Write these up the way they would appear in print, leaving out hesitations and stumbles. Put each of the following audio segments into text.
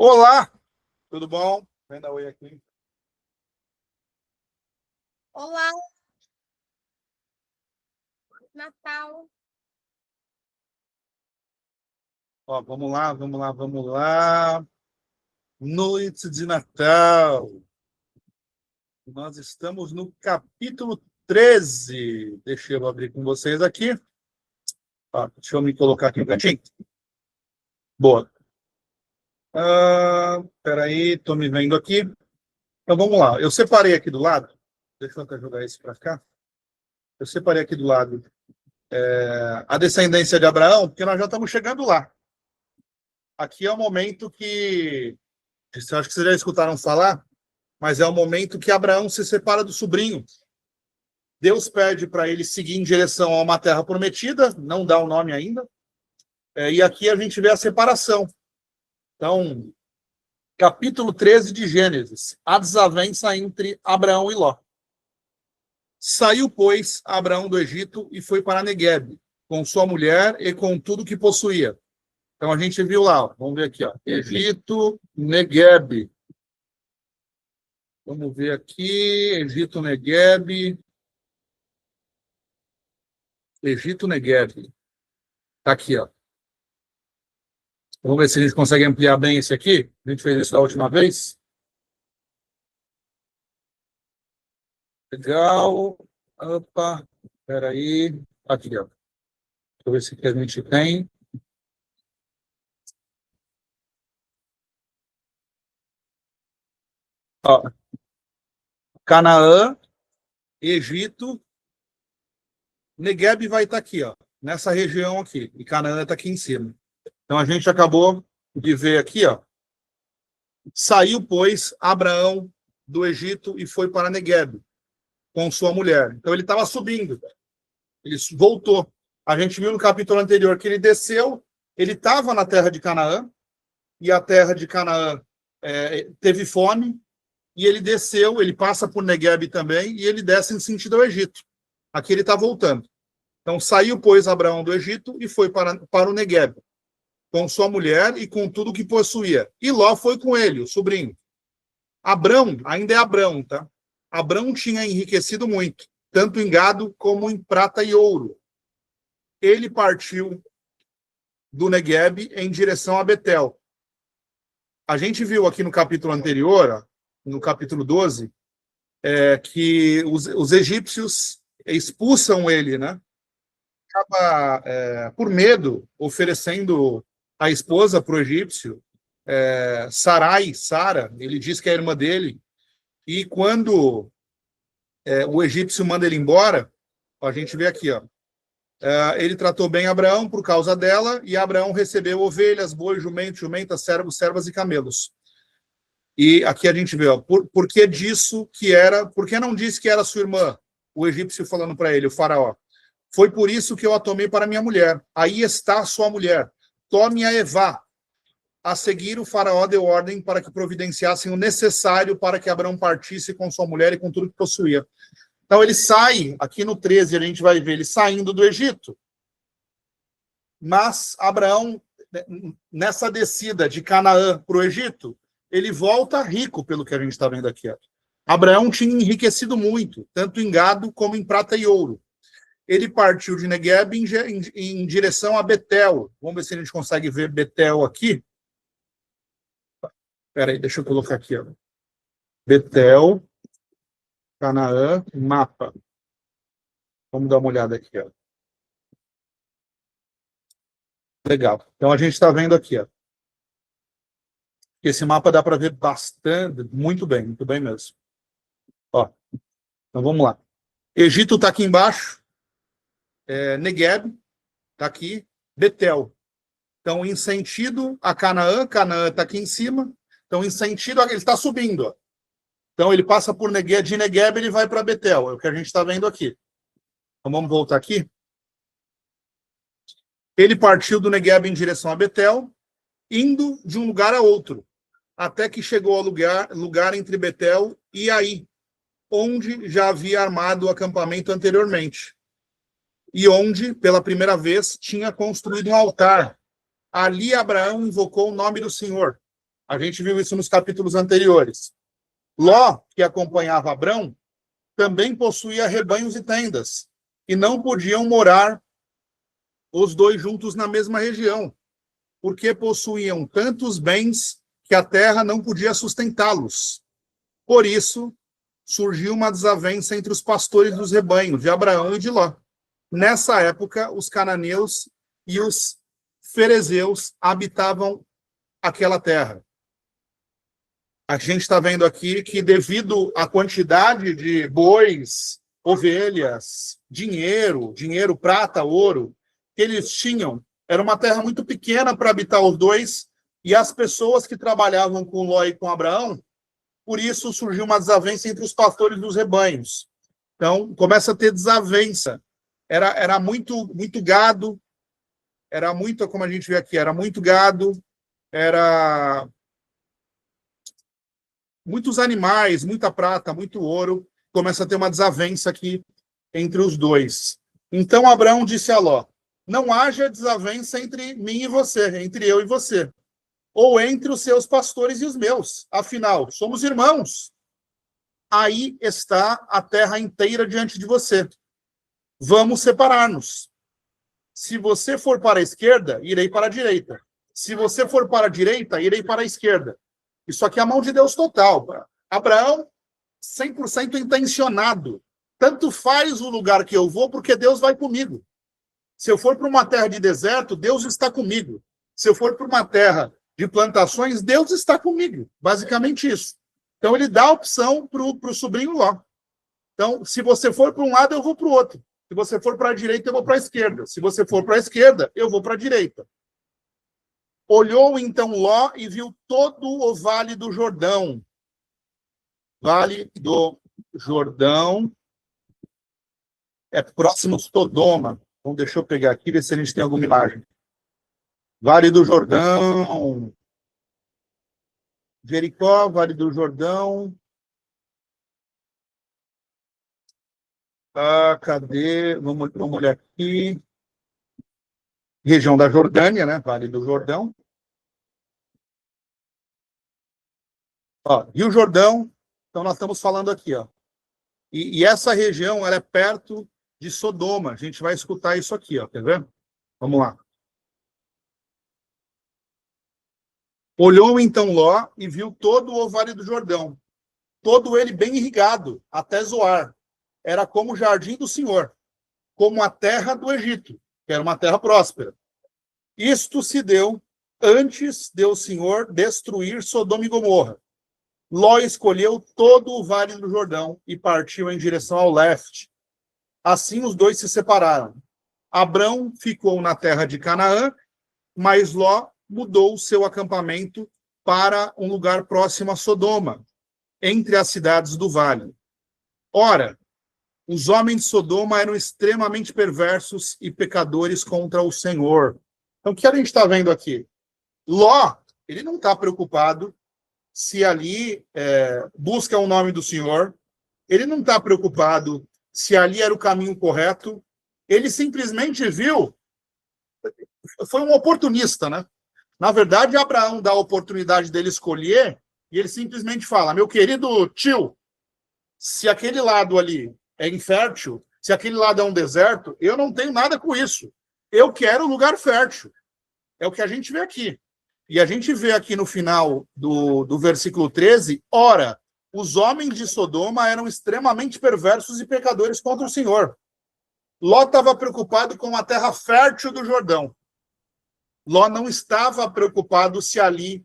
Olá, tudo bom? Vem dar oi aqui. Olá, Natal. Ó, vamos lá. Noite de Natal. Nós estamos no capítulo 13. Deixa eu abrir com vocês aqui. Ó, deixa eu me colocar aqui um cantinho. Boa. Peraí, estou me vendo aqui. Então vamos lá. Eu separei aqui do lado. Deixa eu até jogar esse para cá. Eu separei aqui do lado a descendência de Abraão, porque nós já estamos chegando lá. Aqui é o momento que, eu acho que vocês já escutaram falar, mas é o momento que Abraão se separa do sobrinho. Deus pede para ele seguir em direção a uma terra prometida, não dá o nome ainda, e aqui a gente vê a separação. Então, capítulo 13 de Gênesis, a desavença entre Abraão e Ló. Saiu, pois, Abraão do Egito e foi para Neguebe, com sua mulher e com tudo que possuía. Então, a gente viu lá, ó, vamos ver aqui, ó, Egito, Neguebe. Vamos ver aqui, Egito, Neguebe. Egito, Neguebe. Tá aqui, ó. Vamos ver se a gente consegue ampliar bem esse aqui. A gente fez isso da última vez. Legal. Opa, espera aí. Aqui, ó. Deixa eu ver se aqui a gente tem. Ó. Canaã, Egito, Neguebe vai estar aqui, ó. Nessa região aqui. E Canaã está aqui em cima. Então a gente acabou de ver aqui, ó. Saiu, pois, Abraão do Egito e foi para Neguebe com sua mulher. Então ele estava subindo. Ele voltou. A gente viu no capítulo anterior que ele desceu, ele estava na terra de Canaã, e a terra de Canaã teve fome, e ele desceu, ele passa por Neguebe também, e ele desce em sentido ao Egito. Aqui ele está voltando. Então saiu, pois, Abraão do Egito e foi para o Neguebe, com sua mulher e com tudo que possuía. E Ló foi com ele, o sobrinho. Abrão, ainda é Abrão, tá? Abrão tinha enriquecido muito, tanto em gado como em prata e ouro. Ele partiu do Neguebe em direção a Betel. A gente viu aqui no capítulo anterior, ó, no capítulo 12, que os egípcios expulsam ele, né? Acaba, por medo, oferecendo a esposa para o egípcio, Sara, ele diz que é a irmã dele, e quando o egípcio manda ele embora, ó, a gente vê aqui, ó, ele tratou bem Abraão por causa dela, e Abraão recebeu ovelhas, bois, jumentas, servos, servas e camelos. E aqui a gente vê, ó, por que disso que era, por que não disse que era sua irmã? O egípcio falando para ele, o faraó. Foi por isso que eu a tomei para minha mulher. Aí está sua mulher. Tome-a e vá. A seguir, o faraó deu ordem para que providenciassem o necessário para que Abraão partisse com sua mulher e com tudo que possuía. Então, ele sai, aqui no 13, a gente vai ver ele saindo do Egito. Mas Abraão, nessa descida de Canaã para o Egito, ele volta rico, pelo que a gente está vendo aqui. Abraão tinha enriquecido muito, tanto em gado como em prata e ouro. Ele partiu de Neguebe em direção a Betel. Vamos ver se a gente consegue ver Betel aqui. Espera aí, deixa eu colocar aqui. Ó. Betel, Canaã, mapa. Vamos dar uma olhada aqui. Ó. Legal. Então a gente está vendo aqui. Ó. Esse mapa dá para ver bastante, muito bem mesmo. Ó. Então vamos lá. Egito está aqui embaixo. Neguebe está aqui. Betel. Então, em sentido a Canaã, Canaã está aqui em cima. Então, em sentido, ele está subindo. Ó. Então, ele passa por Neguebe, de Neguebe, ele vai para Betel. É o que a gente está vendo aqui. Então, vamos voltar aqui. Ele partiu do Neguebe em direção a Betel, indo de um lugar a outro, até que chegou ao lugar entre Betel e Ai, onde já havia armado o acampamento anteriormente. E onde, pela primeira vez, tinha construído um altar. Ali Abraão invocou o nome do Senhor. A gente viu isso nos capítulos anteriores. Ló, que acompanhava Abrão, também possuía rebanhos e tendas, e não podiam morar os dois juntos na mesma região, porque possuíam tantos bens que a terra não podia sustentá-los. Por isso, surgiu uma desavença entre os pastores dos rebanhos, de Abraão e de Ló. Nessa época, os cananeus e os ferezeus habitavam aquela terra. A gente está vendo aqui que, devido à quantidade de bois, ovelhas, dinheiro, prata, ouro, que eles tinham, era uma terra muito pequena para habitar os dois, e as pessoas que trabalhavam com Ló e com Abraão, por isso surgiu uma desavença entre os pastores dos rebanhos. Então, começa a ter desavença. Era muito gado, era muito, como a gente vê aqui, era muito gado, era muitos animais, muita prata, muito ouro. Começa a ter uma desavença aqui entre os dois. Então, Abraão disse a Ló: não haja desavença entre mim e você, entre eu e você, ou entre os seus pastores e os meus. Afinal, somos irmãos. Aí está a terra inteira diante de você. Vamos separar-nos. Se você for para a esquerda, irei para a direita. Se você for para a direita, irei para a esquerda. Isso aqui é a mão de Deus total. Abraão, 100% intencionado. Tanto faz o lugar que eu vou, porque Deus vai comigo. Se eu for para uma terra de deserto, Deus está comigo. Se eu for para uma terra de plantações, Deus está comigo. Basicamente isso. Então, ele dá a opção para o sobrinho Ló. Então, se você for para um lado, eu vou para o outro. Se você for para a direita, eu vou para a esquerda. Se você for para a esquerda, eu vou para a direita. Olhou então Ló e viu todo o Vale do Jordão. Vale do Jordão é próximo de Sodoma. Então, deixa eu pegar aqui, ver se a gente tem alguma imagem. Vale do Jordão. Jericó, Vale do Jordão. Cadê? Vamos olhar aqui. Região da Jordânia, né? Vale do Jordão. Rio Jordão. Então, nós estamos falando aqui, ó. E essa região, ela é perto de Sodoma. A gente vai escutar isso aqui, ó. Quer ver? Vamos lá. Olhou então Ló e viu todo o Vale do Jordão, todo ele bem irrigado, até Zoar. Era como o jardim do Senhor, como a terra do Egito, que era uma terra próspera. Isto se deu antes de o Senhor destruir Sodoma e Gomorra. Ló escolheu todo o Vale do Jordão e partiu em direção ao leste. Assim os dois se separaram. Abrão ficou na terra de Canaã, mas Ló mudou seu acampamento para um lugar próximo a Sodoma, entre as cidades do vale. Ora, os homens de Sodoma eram extremamente perversos e pecadores contra o Senhor. Então, o que a gente está vendo aqui? Ló, ele não está preocupado se ali busca o nome do Senhor, ele não está preocupado se ali era o caminho correto, ele simplesmente viu, foi um oportunista, né? Na verdade, Abraão dá a oportunidade dele escolher e ele simplesmente fala: meu querido tio, se aquele lado ali é infértil, se aquele lado é um deserto, eu não tenho nada com isso. Eu quero um lugar fértil. É o que a gente vê aqui. E a gente vê aqui no final do versículo 13, ora, os homens de Sodoma eram extremamente perversos e pecadores contra o Senhor. Ló estava preocupado com a terra fértil do Jordão. Ló não estava preocupado se ali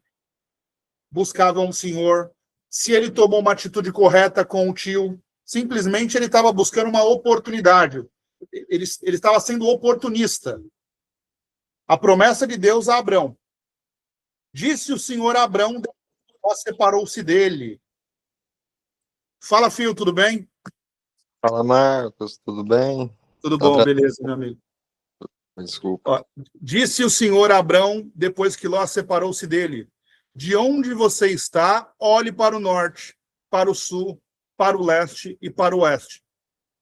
buscavam o Senhor, se ele tomou uma atitude correta com o tio. Simplesmente ele estava buscando uma oportunidade. Ele estava sendo oportunista. A promessa de Deus a Abrão. Disse o Senhor a Abrão, Ló separou-se dele. Fala, filho, tudo bem? Fala, Marcos, tudo bem? Tudo bom, beleza, meu amigo. Desculpa. Disse o Senhor a Abrão, depois que Ló separou-se dele: de onde você está, olhe para o norte, para o sul, para o leste e para o oeste.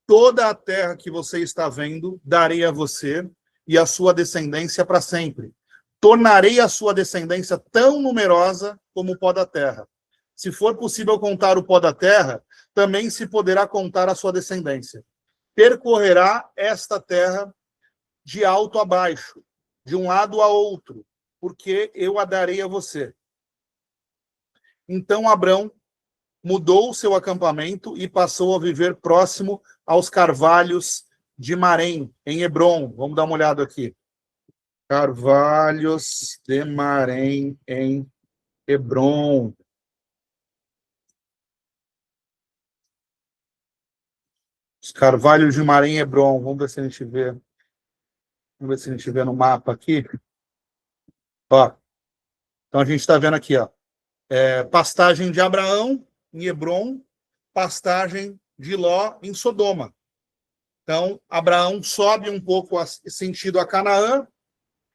Toda a terra que você está vendo, darei a você e a sua descendência para sempre. tornarei a sua descendência tão numerosa como o pó da terra. Se for possível contar o pó da terra, também se poderá contar a sua descendência. Percorrerá esta terra de alto a baixo, de um lado a outro, porque eu a darei a você. Então Abrão mudou seu acampamento e passou a viver próximo aos carvalhos de Marém, em Hebrom. Vamos dar uma olhada aqui. Carvalhos de Marém, em Hebrom. Os carvalhos de Marém, em Hebrom. Vamos ver se a gente vê. Vamos ver se a gente vê no mapa aqui. Ó. Então a gente está vendo aqui, ó. Pastagem de Abraão em Hebrom, pastagem de Ló em Sodoma. Então, Abraão sobe um pouco sentido a Canaã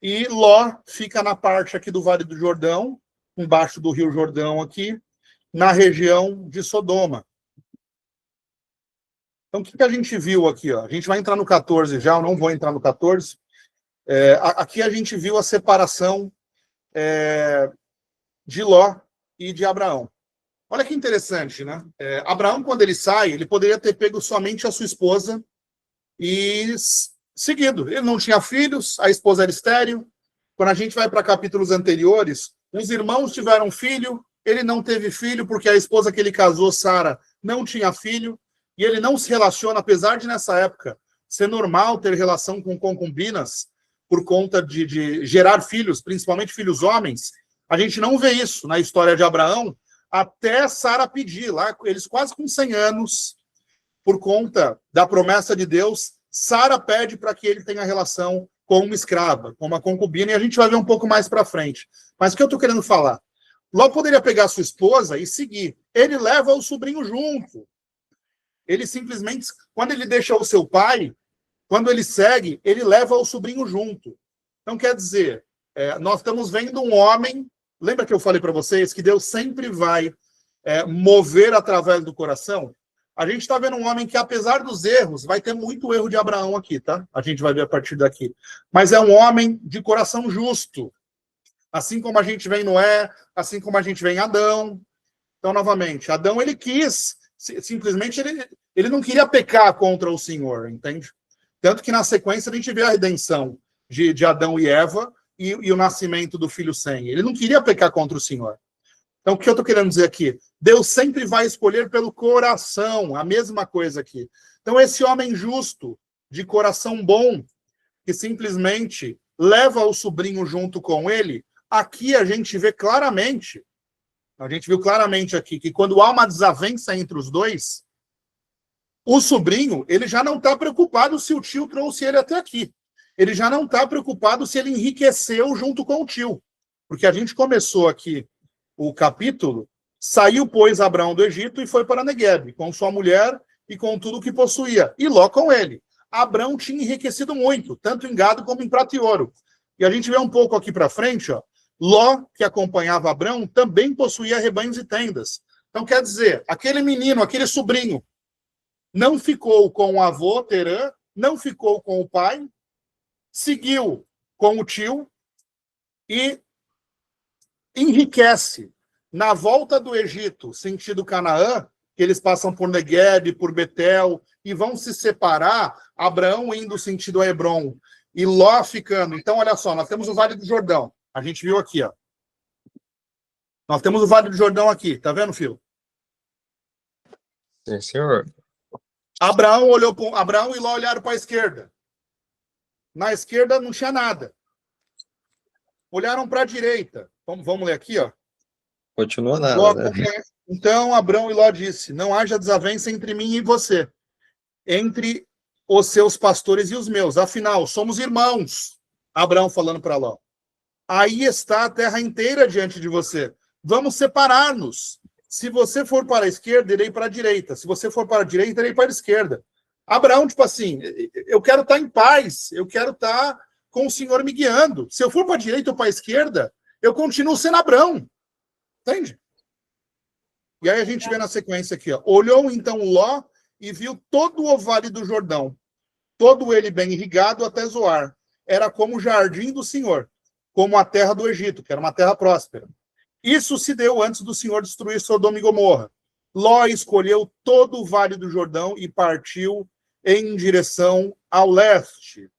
e Ló fica na parte aqui do Vale do Jordão, embaixo do Rio Jordão aqui, na região de Sodoma. Então, o que a gente viu aqui? Ó? A gente vai entrar no 14 já, eu não vou entrar no 14. Aqui a gente viu a separação de Ló e de Abraão. Olha que interessante, né? Abraão, quando ele sai, ele poderia ter pego somente a sua esposa e seguido. Ele não tinha filhos, a esposa era estéril. Quando a gente vai para capítulos anteriores, os irmãos tiveram filho, ele não teve filho porque a esposa que ele casou, Sara, não tinha filho, e ele não se relaciona, apesar de nessa época ser normal ter relação com concubinas por conta de gerar filhos, principalmente filhos homens. A gente não vê isso na história de Abraão, até Sara pedir, lá, eles quase com 100 anos, por conta da promessa de Deus, Sara pede para que ele tenha relação com uma escrava, com uma concubina, e a gente vai ver um pouco mais para frente. Mas o que eu estou querendo falar? Ló poderia pegar sua esposa e seguir. Ele leva o sobrinho junto. Ele simplesmente, quando ele deixa o seu pai, quando ele segue, ele leva o sobrinho junto. Então, quer dizer, nós estamos vendo um homem. Lembra que eu falei para vocês que Deus sempre vai mover através do coração? A gente está vendo um homem que, apesar dos erros, vai ter muito erro de Abraão aqui, tá? A gente vai ver a partir daqui. Mas é um homem de coração justo. Assim como a gente vê em Noé, assim como a gente vê em Adão. Então, novamente, Adão, ele quis, simplesmente, ele não queria pecar contra o Senhor, entende? Tanto que, na sequência, a gente vê a redenção de Adão e Eva, e o nascimento do filho Sem. Ele não queria pecar contra o Senhor. Então, o que eu estou querendo dizer aqui? Deus sempre vai escolher pelo coração, a mesma coisa aqui. Então, esse homem justo, de coração bom, que simplesmente leva o sobrinho junto com ele, aqui a gente vê claramente, a gente viu claramente aqui, que quando há uma desavença entre os dois, o sobrinho, ele já não está preocupado se o tio trouxe ele até aqui. Ele já não está preocupado se ele enriqueceu junto com o tio. Porque a gente começou aqui o capítulo, saiu, pois, Abraão do Egito e foi para Neguebe, com sua mulher e com tudo o que possuía, e Ló com ele. Abraão tinha enriquecido muito, tanto em gado como em prata e ouro. E a gente vê um pouco aqui para frente, ó, Ló, que acompanhava Abraão, também possuía rebanhos e tendas. Então, quer dizer, aquele menino, aquele sobrinho, não ficou com o avô, Terã, não ficou com o pai, seguiu com o tio e enriquece. Na volta do Egito, sentido Canaã, que eles passam por Neguebe, por Betel, e vão se separar, Abraão indo sentido a Hebrom, e Ló ficando. Então, olha só, nós temos o Vale do Jordão. A gente viu aqui, ó. Nós temos o Vale do Jordão aqui, tá vendo, filho? Sim, senhor. Abraão e Ló olharam para a esquerda. Na esquerda não tinha nada. Olharam para a direita. Vamos ler aqui, ó. Continua nada, né? Então Abraão e Ló disse: não haja desavença entre mim e você, entre os seus pastores e os meus. Afinal, somos irmãos. Abraão falando para Ló. Aí está a terra inteira diante de você. Vamos separar-nos. Se você for para a esquerda, irei para a direita. Se você for para a direita, irei para a esquerda. Abraão, tipo assim, eu quero estar em paz, eu quero estar com o Senhor me guiando. Se eu for para a direita ou para a esquerda, eu continuo sendo Abraão. Entende? E aí a gente vê na sequência aqui, ó. Olhou então Ló e viu todo o vale do Jordão, todo ele bem irrigado até Zoar. Era como o jardim do Senhor. como a terra do Egito, que era uma terra próspera. Isso se deu antes do Senhor destruir Sodoma e Gomorra. Ló escolheu todo o Vale do Jordão e partiu em direção ao leste.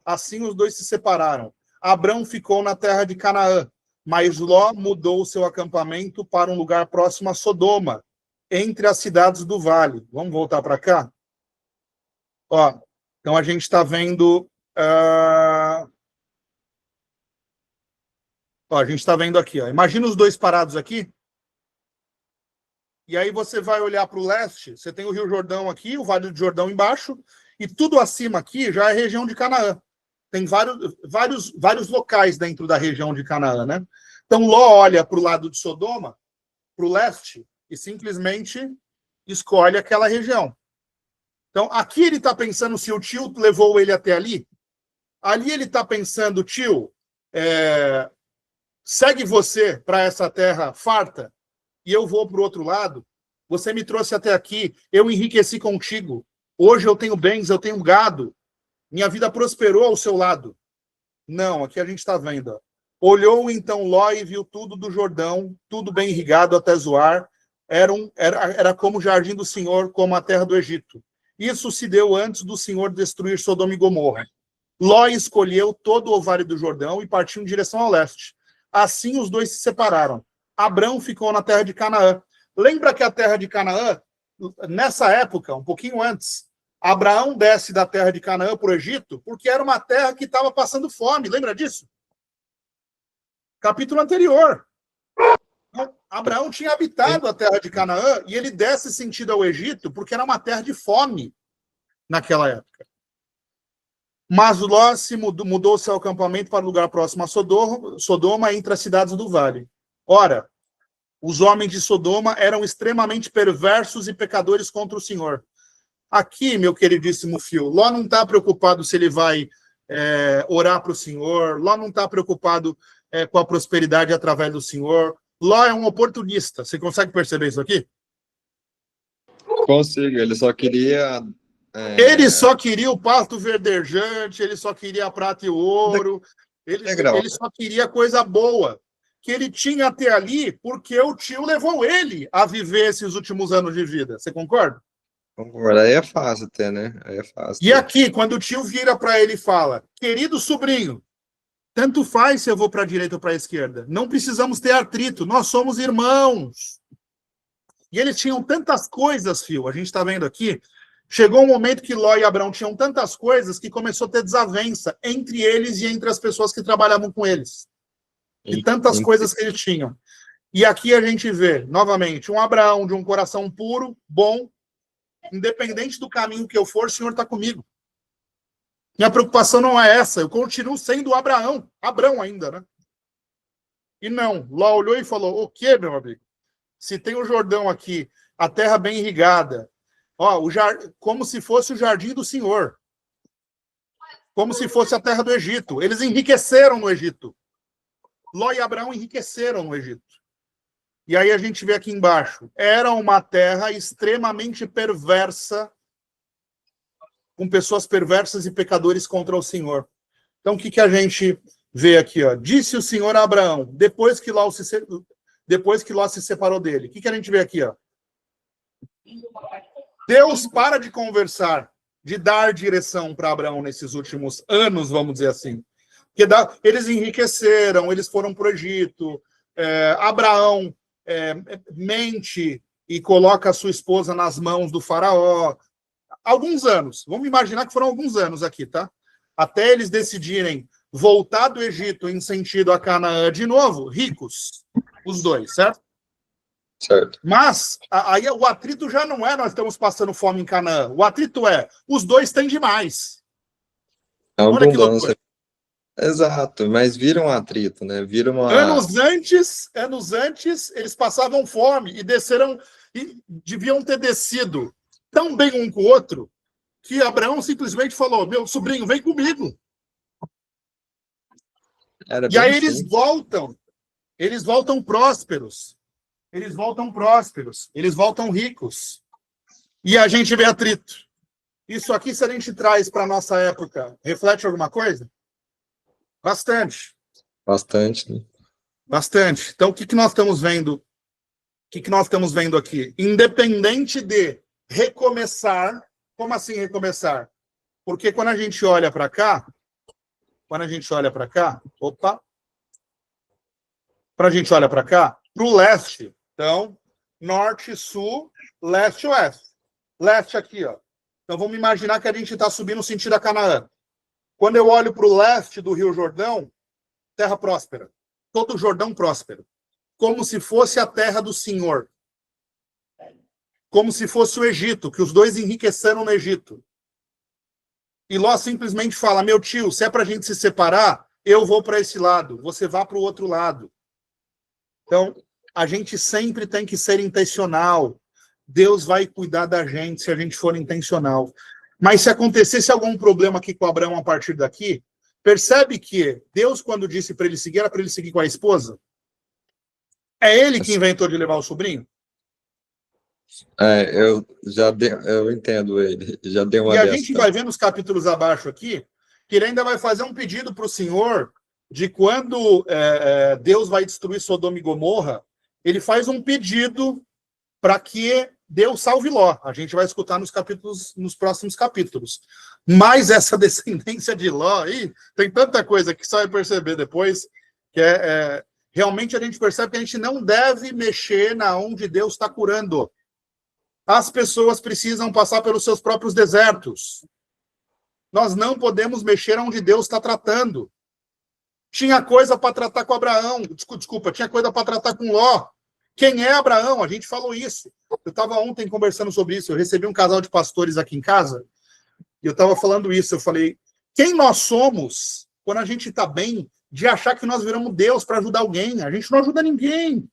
Assim os dois se separaram. Abrão ficou na terra de Canaã, mas Ló mudou o seu acampamento para um lugar próximo a Sodoma, entre as cidades do vale. Vamos voltar para cá? Ó, então a gente está vendo... Ó, a gente está vendo aqui. Ó. Imagina os dois parados aqui. E aí você vai olhar para o leste, você tem o Rio Jordão aqui, o Vale do Jordão embaixo, e tudo acima aqui já é região de Canaã. Tem vários locais dentro da região de Canaã, né? Então, Ló olha para o lado de Sodoma, para o leste, e simplesmente escolhe aquela região. Então, aqui ele está pensando se o tio levou ele até ali. Ali ele está pensando, tio, segue você para essa terra farta, e eu vou para o outro lado. Você me trouxe até aqui, eu enriqueci contigo. Hoje eu tenho bens, eu tenho gado. Minha vida prosperou ao seu lado. Não, aqui a gente está vendo. Ó. Olhou então Ló e viu tudo do Jordão, tudo bem irrigado até Zoar. Era como o jardim do Senhor, como a terra do Egito. Isso se deu antes do Senhor destruir Sodoma e Gomorra. Ló escolheu todo o Vale do Jordão e partiu em direção ao leste. Assim os dois se separaram. Abrão ficou na terra de Canaã. Lembra que a terra de Canaã, nessa época, um pouquinho antes, Abraão desce da terra de Canaã para o Egito, porque era uma terra que estava passando fome. Lembra disso? Capítulo anterior. Então, Abraão tinha habitado a terra de Canaã e ele desce sentido ao Egito, porque era uma terra de fome naquela época. Mas Ló mudou seu acampamento para o lugar próximo a Sodoma, entre as cidades do vale. Ora, os homens de Sodoma eram extremamente perversos e pecadores contra o Senhor. Aqui, meu queridíssimo Fio, Ló não está preocupado se ele vai orar para o Senhor, Ló não está preocupado com a prosperidade através do Senhor. Ló é um oportunista. Você consegue perceber isso aqui? Consigo, ele só queria... Ele só queria o pasto verdejante, ele só queria a prata e o ouro, ele só queria coisa boa, que ele tinha até ali, porque o tio levou ele a viver esses últimos anos de vida. Você concorda? Concordo. Aí é fácil até, né? Aí é fácil. E aqui, quando o tio vira para ele e fala, querido sobrinho, tanto faz se eu vou para a direita ou para a esquerda. Não precisamos ter atrito, nós somos irmãos. E eles tinham tantas coisas, Fio, a gente está vendo aqui. Chegou um momento que Ló e Abrão tinham tantas coisas que começou a ter desavença entre eles e entre as pessoas que trabalhavam com eles. E tantas coisas que eles tinham. E aqui a gente vê, novamente, um Abraão de um coração puro, bom, independente do caminho que eu for, o Senhor está comigo. Minha preocupação não é essa, eu continuo sendo Abrão ainda, né? E não, Ló olhou e falou, o quê, meu amigo? Se tem o Jordão aqui, a terra bem irrigada, ó, como se fosse o jardim do Senhor. Como se fosse a terra do Egito. Eles enriqueceram no Egito. Ló e Abraão enriqueceram no Egito. E aí a gente vê aqui embaixo. Era uma terra extremamente perversa, com pessoas perversas e pecadores contra o Senhor. Então, o que a gente vê aqui? Ó? Disse o Senhor a Abraão, depois que Ló se separou dele. O que a gente vê aqui? Ó? Deus para de conversar, de dar direção para Abraão nesses últimos anos, vamos dizer assim. Porque eles enriqueceram, eles foram para o Egito, Abraão mente e coloca a sua esposa nas mãos do faraó. Alguns anos, vamos imaginar que foram alguns anos aqui, tá? Até eles decidirem voltar do Egito em sentido a Canaã de novo, ricos, os dois, certo? Certo. Mas aí o atrito já não é nós estamos passando fome em Canaã. O atrito é os dois têm demais. A Olha que abundância. loucura. Exato, mas vira um atrito, né? Vira uma... Anos antes, eles passavam fome e desceram, e deviam ter descido tão bem um com o outro, que Abraão simplesmente falou, meu sobrinho, vem comigo. E aí eles voltam prósperos. Eles voltam ricos. E a gente vê atrito. Isso aqui, se a gente traz para a nossa época, reflete alguma coisa? Bastante. Bastante, né? Bastante. Então, o que que nós estamos vendo? O que que nós estamos vendo aqui? Independente de recomeçar, como assim recomeçar? Porque quando a gente olha para cá, opa, para a gente olha para cá, para o leste, então, norte, sul, leste, oeste. Leste aqui, ó. Então, vamos imaginar que a gente está subindo sentido a Canaã. Quando eu olho para o leste do Rio Jordão, terra próspera. Todo o Jordão próspero. Como se fosse a terra do Senhor. Como se fosse o Egito, que os dois enriqueceram no Egito. E Ló simplesmente fala, meu tio, se é para a gente se separar, eu vou para esse lado, você vá para o outro lado. Então, a gente sempre tem que ser intencional. Deus vai cuidar da gente se a gente for intencional. Mas se acontecesse algum problema aqui com Abraão a partir daqui, percebe que Deus, quando disse para ele seguir, era para ele seguir com a esposa? É ele que inventou de levar o sobrinho? Eu entendo ele, já dei uma E a dessa. gente vai ver nos capítulos abaixo aqui, que ele ainda vai fazer um pedido para o Senhor de quando Deus vai destruir Sodoma e Gomorra, ele faz um pedido para que Deus salve Ló. A gente vai escutar nos próximos capítulos. Mas essa descendência de Ló aí, tem tanta coisa que só vai perceber depois, que realmente a gente percebe que a gente não deve mexer na onde Deus está curando. As pessoas precisam passar pelos seus próprios desertos. Nós não podemos mexer onde Deus está tratando. Tinha coisa para tratar com Abraão. Desculpa, tinha coisa para tratar com Ló. Quem é Abraão? A gente falou isso. Eu estava ontem conversando sobre isso. Eu recebi um casal de pastores aqui em casa e eu estava falando isso. Eu falei, quem nós somos quando a gente está bem de achar que nós viramos Deus para ajudar alguém? A gente não ajuda ninguém.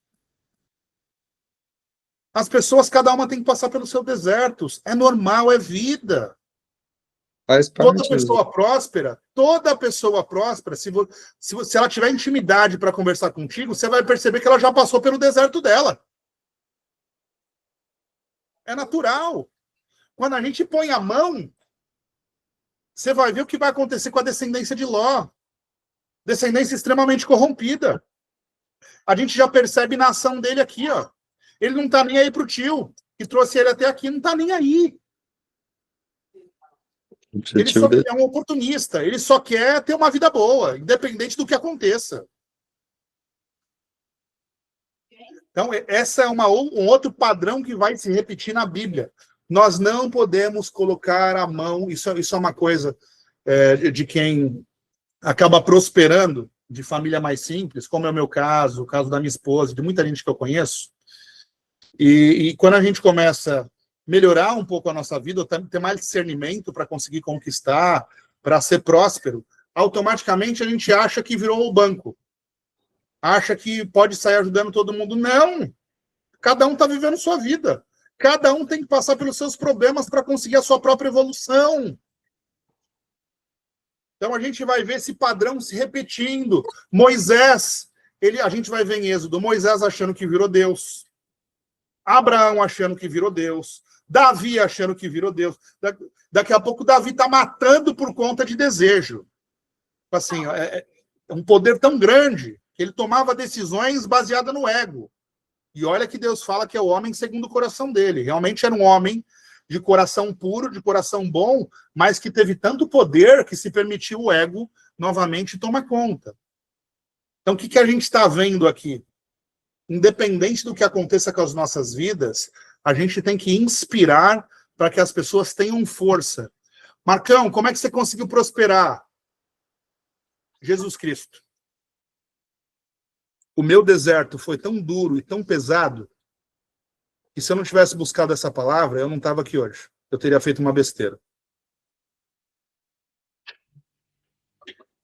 As pessoas, cada uma tem que passar pelos seus desertos. É normal, é vida. Faz Toda parte. pessoa próspera, se ela tiver intimidade para conversar contigo, você vai perceber que ela já passou pelo deserto dela. É natural. Quando a gente põe a mão, você vai ver o que vai acontecer com a descendência de Ló. Descendência extremamente corrompida. A gente já percebe na ação dele aqui, ó. Ele não está nem aí pro tio, que trouxe ele até aqui, não está nem aí. Ele só é um oportunista, ele só quer ter uma vida boa, independente do que aconteça. Então, essa é um outro padrão que vai se repetir na Bíblia. Nós não podemos colocar a mão, isso é uma coisa de quem acaba prosperando, de família mais simples, como é o meu caso, o caso da minha esposa, de muita gente que eu conheço. E quando a gente começa a melhorar um pouco a nossa vida, ter mais discernimento para conseguir conquistar, para ser próspero, automaticamente a gente acha que virou o banco. Acha que pode sair ajudando todo mundo. Não! Cada um está vivendo sua vida. Cada um tem que passar pelos seus problemas para conseguir a sua própria evolução. Então a gente vai ver esse padrão se repetindo. Moisés, a gente vai ver em Êxodo, Moisés achando que virou Deus. Abraão achando que virou Deus. Davi achando que virou Deus. Daqui a pouco Davi está matando por conta de desejo. Assim, é um poder tão grande que ele tomava decisões baseadas no ego. E olha que Deus fala que é o homem segundo o coração dele. Realmente era um homem de coração puro, de coração bom, mas que teve tanto poder que se permitiu o ego novamente tomar conta. Então, o que a gente está vendo aqui? Independente do que aconteça com as nossas vidas, a gente tem que inspirar para que as pessoas tenham força. Marcão, como é que você conseguiu prosperar? Jesus Cristo. O meu deserto foi tão duro e tão pesado que se eu não tivesse buscado essa palavra, eu não estava aqui hoje. Eu teria feito uma besteira.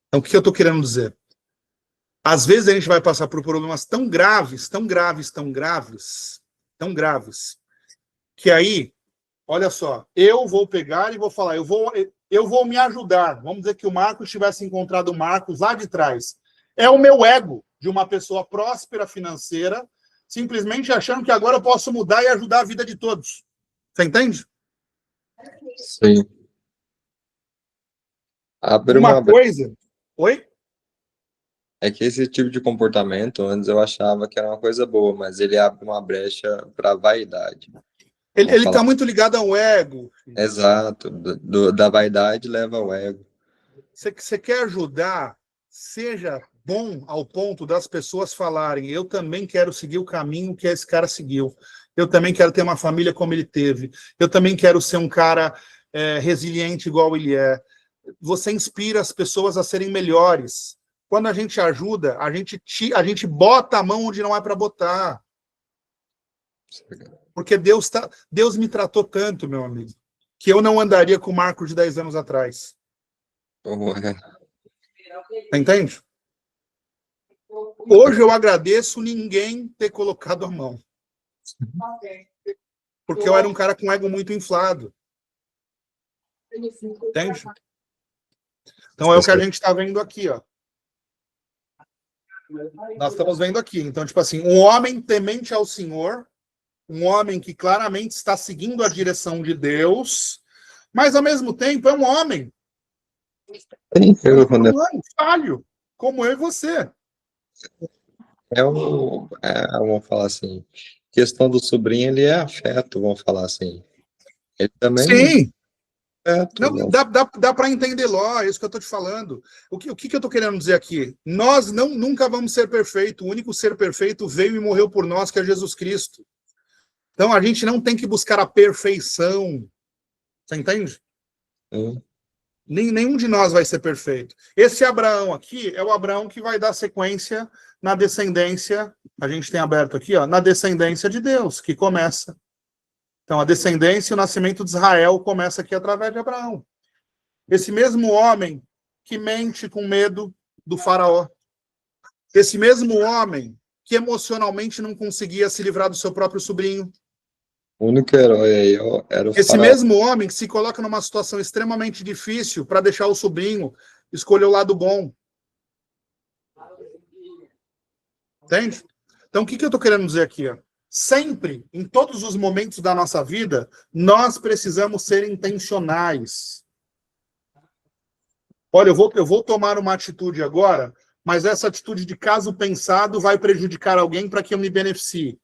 Então, o que eu estou querendo dizer? Às vezes a gente vai passar por problemas tão graves, tão graves, tão graves, tão graves, que aí, olha só, eu vou pegar e vou falar, eu vou me ajudar. Vamos dizer que o Marcos tivesse encontrado o Marcos lá de trás. É o meu ego de uma pessoa próspera financeira, simplesmente achando que agora eu posso mudar e ajudar a vida de todos. Você entende? Sim. Abre Uma coisa... Oi? É que esse tipo de comportamento, antes eu achava que era uma coisa boa, mas ele abre uma brecha para vaidade. Vamos Ele está falar. muito ligado ao ego. Exato, da vaidade leva ao ego. Você quer ajudar, seja bom ao ponto das pessoas falarem: eu também quero seguir o caminho que esse cara seguiu. Eu também quero ter uma família como ele teve. Eu também quero ser um cara resiliente igual ele é. Você inspira as pessoas a serem melhores. Quando a gente ajuda, a gente bota a mão onde não é para botar. Porque Deus me tratou tanto, meu amigo, que eu não andaria com o Marco de 10 anos atrás. Entende? Hoje eu agradeço ninguém ter colocado a mão. Porque eu era um cara com ego muito inflado. Entende? Então é o que a gente está vendo aqui, ó. Nós estamos vendo aqui. Então, tipo assim, um homem temente ao Senhor, um homem que claramente está seguindo a direção de Deus, mas ao mesmo tempo é um homem. Falho, como eu e você. Vamos falar assim, questão do sobrinho, ele é afeto, vamos falar assim. Ele também Sim. afeto, Não, dá para entender lá, é isso que eu estou te falando. O que eu estou querendo dizer aqui? Nós nunca vamos ser perfeitos. O único ser perfeito veio e morreu por nós, que é Jesus Cristo. Então a gente não tem que buscar a perfeição. Você entende? Nenhum de nós vai ser perfeito. Esse Abraão aqui é o Abraão que vai dar sequência na descendência, a gente tem aberto aqui, ó, na descendência de Deus, que começa. Então, a descendência e o nascimento de Israel começa aqui através de Abraão. Esse mesmo homem que mente com medo do faraó. Esse mesmo homem que emocionalmente não conseguia se livrar do seu próprio sobrinho. O único herói aí era o Esse faraó. mesmo homem que se coloca numa situação extremamente difícil para deixar o sobrinho escolher o lado bom. Entende? Então, o que eu estou querendo dizer aqui? Ó? Sempre, em todos os momentos da nossa vida, nós precisamos ser intencionais. Olha, eu vou tomar uma atitude agora, mas essa atitude de caso pensado vai prejudicar alguém para que eu me beneficie.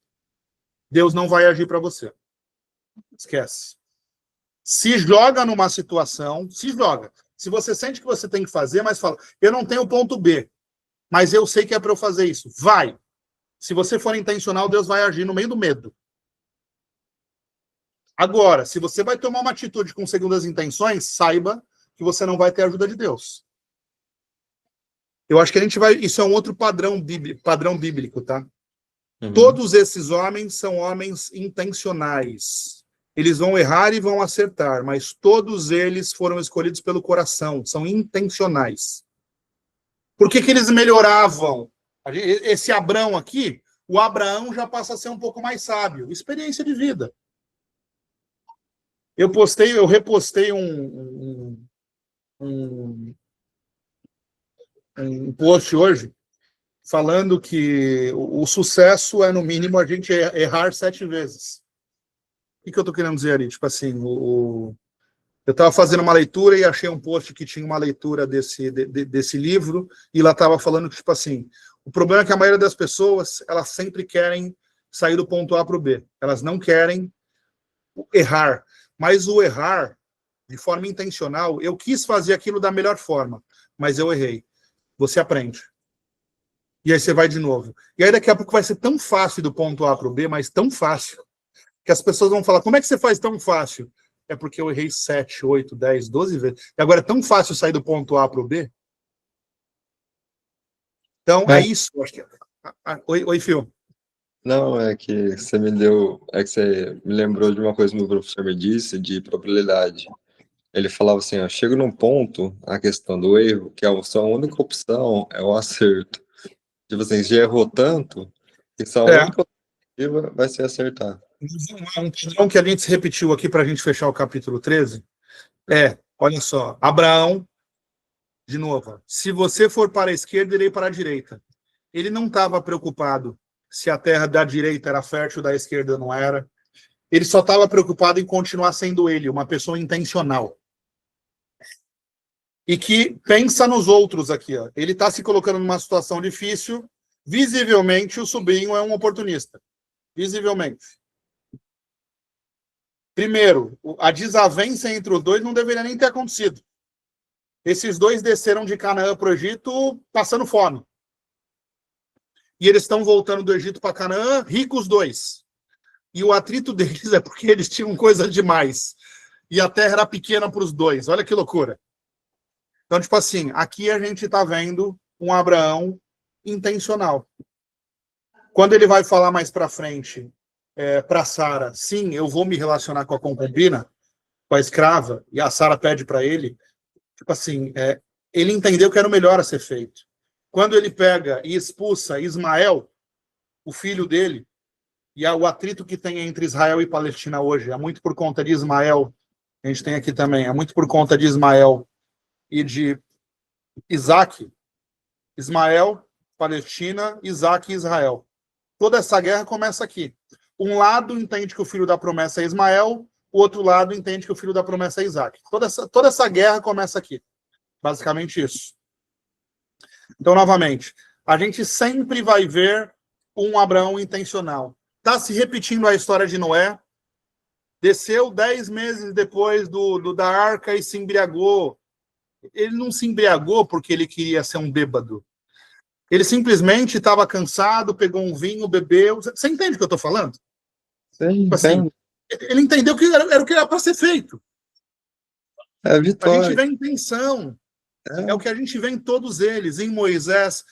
Deus não vai agir para você. Esquece. Se joga numa situação, se joga. Se você sente que você tem que fazer, mas fala, eu não tenho ponto B, mas eu sei que é para eu fazer isso. Vai. Se você for intencional, Deus vai agir no meio do medo. Agora, se você vai tomar uma atitude com segundas intenções, saiba que você não vai ter a ajuda de Deus. Eu acho que a gente vai... Isso é um outro padrão bíblico, tá? Uhum. Todos esses homens são homens intencionais. Eles vão errar e vão acertar, mas todos eles foram escolhidos pelo coração, são intencionais. Por que eles melhoravam? Esse Abrão aqui, o Abraão já passa a ser um pouco mais sábio. Experiência de vida. Eu repostei um post hoje falando que o sucesso é, no mínimo, a gente errar 7 vezes. O que eu estou querendo dizer ali? Tipo assim, eu estava fazendo uma leitura e achei um post que tinha uma leitura desse livro, e lá estava falando que, tipo assim, o problema é que a maioria das pessoas, elas sempre querem sair do ponto A para o B. Elas não querem errar. Mas o errar, de forma intencional, eu quis fazer aquilo da melhor forma, mas eu errei. Você aprende. E aí você vai de novo. E aí daqui a pouco vai ser tão fácil do ponto A para o B, mas tão fácil, que as pessoas vão falar, como é que você faz tão fácil? É porque eu errei 7, 8, 10, 12 vezes. E agora é tão fácil sair do ponto A para o B. Então, é isso. Acho que... Oi, Fio. Não, é que você me lembrou de uma coisa que o meu professor me disse, de probabilidade. Ele falava assim, ó, chega num ponto, a questão do erro, que a sua única opção é o acerto. Tipo assim, já errou tanto, que sua única alternativa vai ser acertar. Um padrão que a gente repetiu aqui para a gente fechar o capítulo 13 olha só, Abraão, de novo, se você for para a esquerda, irei para a direita. Ele não estava preocupado se a terra da direita era fértil, da esquerda não era. Ele só estava preocupado em continuar sendo ele, uma pessoa intencional. e que pensa nos outros aqui. Ó. Ele está se colocando numa situação difícil. Visivelmente, o sobrinho é um oportunista. Visivelmente. Primeiro, a desavença entre os dois não deveria nem ter acontecido. Esses dois desceram de Canaã para o Egito passando fome. E eles estão voltando do Egito para Canaã, ricos dois. E o atrito deles é porque eles tinham coisa demais. E a terra era pequena para os dois. Olha que loucura. Então, tipo assim, aqui a gente está vendo um Abraão intencional. Quando ele vai falar mais para frente para Sara, sim, eu vou me relacionar com a concubina, com a escrava, e a Sara pede para ele, tipo assim, ele entendeu que era o melhor a ser feito. Quando ele pega e expulsa Ismael, o filho dele, e o atrito que tem entre Israel e Palestina hoje, é muito por conta de Ismael, a gente tem aqui também, é muito por conta de Ismael e de Isaac. Ismael, Palestina, Isaac e Israel. Toda essa guerra começa aqui. Um lado entende que o filho da promessa é Ismael, o outro lado entende que o filho da promessa é Isaac. Toda essa guerra começa aqui. Basicamente isso. Então, novamente, a gente sempre vai ver um Abraão intencional. Está se repetindo a história de Noé. Desceu 10 meses depois da arca e se embriagou. Ele não se embriagou porque ele queria ser um bêbado. Ele simplesmente estava cansado, pegou um vinho, bebeu. Você entende o que eu estou falando? Sim, Assim, ele entendeu que era o que era para ser feito. é A vitória. gente vê a intenção. É o que a gente vê em todos eles, em Moisés.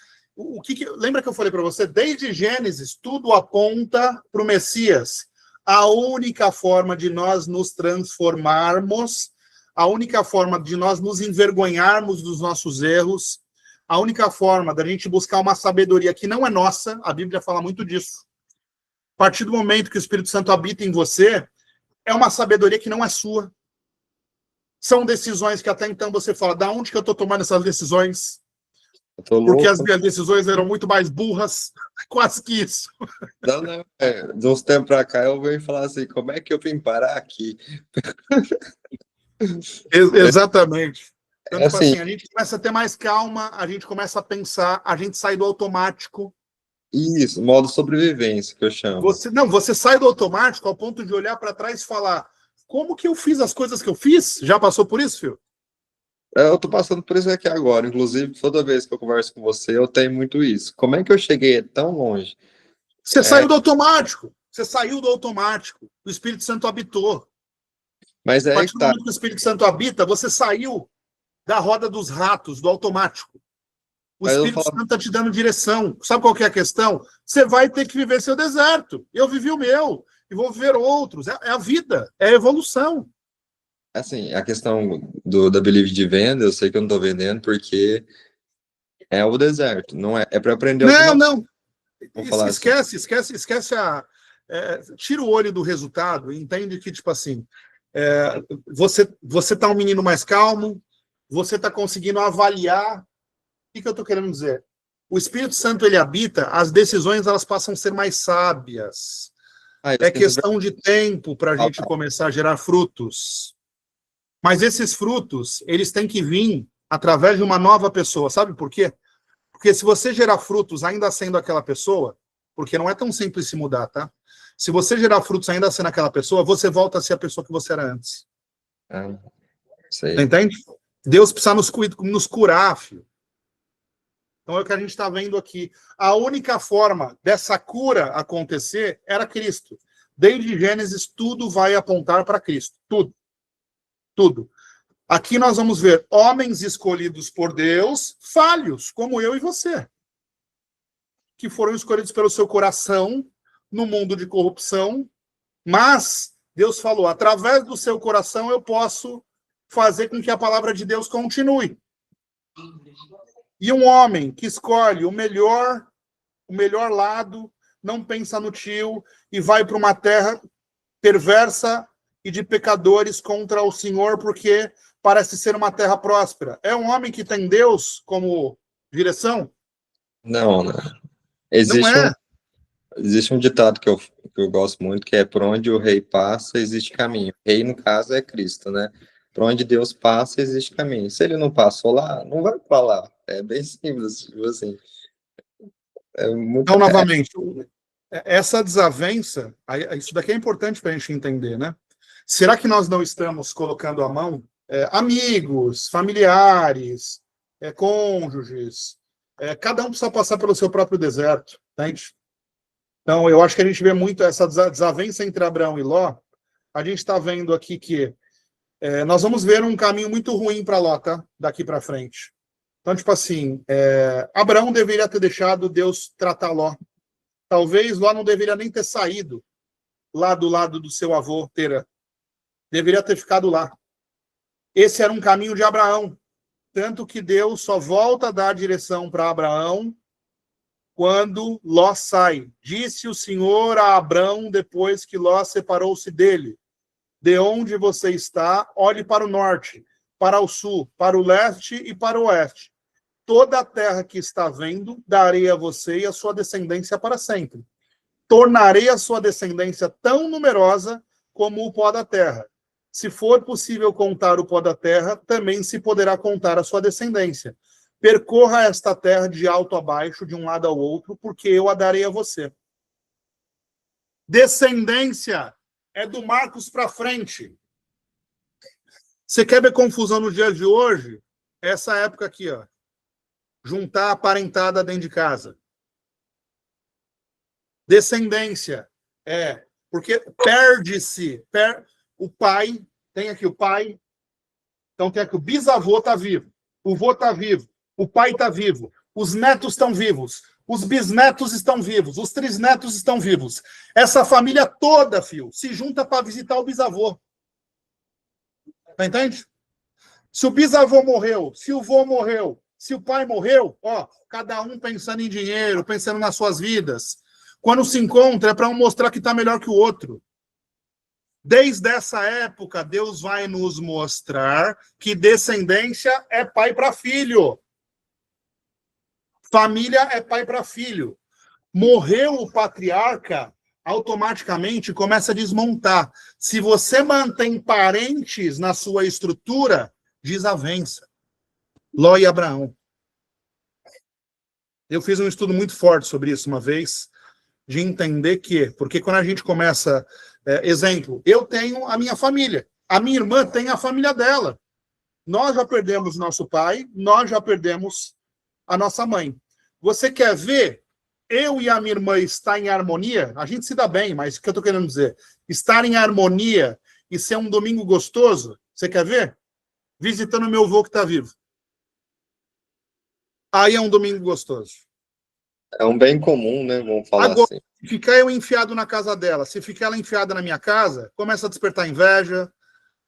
Lembra que eu falei para você? Desde Gênesis, tudo aponta para o Messias. A única forma de nós nos transformarmos, a única forma de nós nos envergonharmos dos nossos erros, a única forma da gente buscar uma sabedoria que não é nossa, a Bíblia fala muito disso. A partir do momento que o Espírito Santo habita em você, é uma sabedoria que não é sua. São decisões que até então você fala, da onde que eu estou tomando essas decisões? Eu tô Porque louco. as minhas decisões eram muito mais burras, quase que isso. Não, de uns tempos pra cá eu venho falar assim, como é que eu vim parar aqui? Exatamente. Então, tipo assim, assim, a gente começa a ter mais calma, a gente começa a pensar, a gente sai do automático. isso, modo sobrevivência que eu chamo. Você sai do automático ao ponto de olhar para trás e falar, como que eu fiz as coisas que eu fiz? Já passou por isso, filho? Eu tô passando por isso aqui agora, inclusive toda vez que eu converso com você, eu tenho muito isso. Como é que eu cheguei tão longe? Você saiu do automático. Você saiu do automático. O Espírito Santo habitou. Mas A é aí partir que do tá. momento que o Espírito Santo habita, você saiu da roda dos ratos, do automático. O Mas eu Espírito falo, Santo está te dando direção. Sabe qual que é a questão? Você vai ter que viver seu deserto. Eu vivi o meu. E vou viver outros. É a vida. É a evolução. assim, a questão da Believe de venda, eu sei que eu não tô vendendo porque é o deserto, não é, é para aprender alguma coisa. Não. Vamos falar assim. Esquece tira o olho do resultado e entende que, tipo assim, você tá um menino mais calmo, você tá conseguindo avaliar. O que eu tô querendo dizer? O Espírito Santo, ele habita, as decisões, elas passam a ser mais sábias. É questão de tempo para a gente começar a gerar frutos. Mas esses frutos, eles têm que vir através de uma nova pessoa. Sabe por quê? Porque se você gerar frutos ainda sendo aquela pessoa, porque não é tão simples se mudar, tá? Se você gerar frutos ainda sendo aquela pessoa, você volta a ser a pessoa que você era antes. Sei. Entende? Deus precisa nos curar, filho. Então é o que a gente está vendo aqui. A única forma dessa cura acontecer era Cristo. Desde Gênesis, tudo vai apontar para Cristo. Tudo. Tudo. Aqui nós vamos ver homens escolhidos por Deus, falhos, como eu e você, que foram escolhidos pelo seu coração no mundo de corrupção, mas Deus falou, através do seu coração eu posso fazer com que a palavra de Deus continue. E um homem que escolhe o melhor lado, não pensa no tio e vai para uma terra perversa e de pecadores contra o Senhor, porque parece ser uma terra próspera. É um homem que tem Deus como direção? Não. Não Existe é. existe um ditado que eu gosto muito, que é por onde o rei passa, existe caminho. Rei, no caso, é Cristo, né? Para onde Deus passa, existe caminho. Se ele não passou lá, não vai para lá. É bem simples, tipo assim. É muito. Então, novamente, essa desavença, isso daqui é importante para a gente entender, né? Será que nós não estamos colocando à mão amigos, familiares, cônjuges? Cada um precisa passar pelo seu próprio deserto, entende? Então, eu acho que a gente vê muito essa desavença entre Abraão e Ló. A gente está vendo aqui que nós vamos ver um caminho muito ruim para Ló, tá? Daqui para frente. Então, tipo assim, Abraão deveria ter deixado Deus tratar Ló. Talvez Ló não deveria nem ter saído lá do lado do seu avô, Tera. Deveria ter ficado lá. Esse era um caminho de Abraão. Tanto que Deus só volta a dar direção para Abraão quando Ló sai. Disse o Senhor a Abraão depois que Ló separou-se dele: de onde você está, olhe para o norte, para o sul, para o leste e para o oeste. Toda a terra que está vendo, darei a você e a sua descendência para sempre. Tornarei a sua descendência tão numerosa como o pó da terra. Se for possível contar o pó da terra, também se poderá contar a sua descendência. Percorra esta terra de alto a baixo, de um lado ao outro, porque eu a darei a você. Descendência é do Marcos para frente. Você quer ver confusão nos dias de hoje? Essa época aqui, ó. Juntar a parentada dentro de casa. Descendência porque perde-se. O pai, tem aqui o pai, então tem aqui o bisavô está vivo, o vô está vivo, o pai está vivo, os netos estão vivos, os bisnetos estão vivos, os trisnetos estão vivos. Essa família toda, filho, se junta para visitar o bisavô. Tá, entende? Se o bisavô morreu, se o vô morreu, se o pai morreu, cada um pensando em dinheiro, pensando nas suas vidas. Quando se encontra é para um mostrar que está melhor que o outro. Desde essa época, Deus vai nos mostrar que descendência é pai para filho. Família é pai para filho. Morreu o patriarca, automaticamente começa a desmontar. Se você mantém parentes na sua estrutura, desavença. Ló e Abraão. Eu fiz um estudo muito forte sobre isso uma vez, de entender que, porque quando a gente começa, exemplo, eu tenho a minha família, a minha irmã tem a família dela. Nós já perdemos nosso pai, nós já perdemos a nossa mãe. Você quer ver eu e a minha irmã estar em harmonia? A gente se dá bem, mas o que eu estou querendo dizer? Estar em harmonia e ser um domingo gostoso, você quer ver? Visitando meu avô que está vivo. Aí é um domingo gostoso. É um bem comum, né? Vamos falar agora, assim. Se ficar eu enfiado na casa dela, se ficar ela enfiada na minha casa, começa a despertar inveja.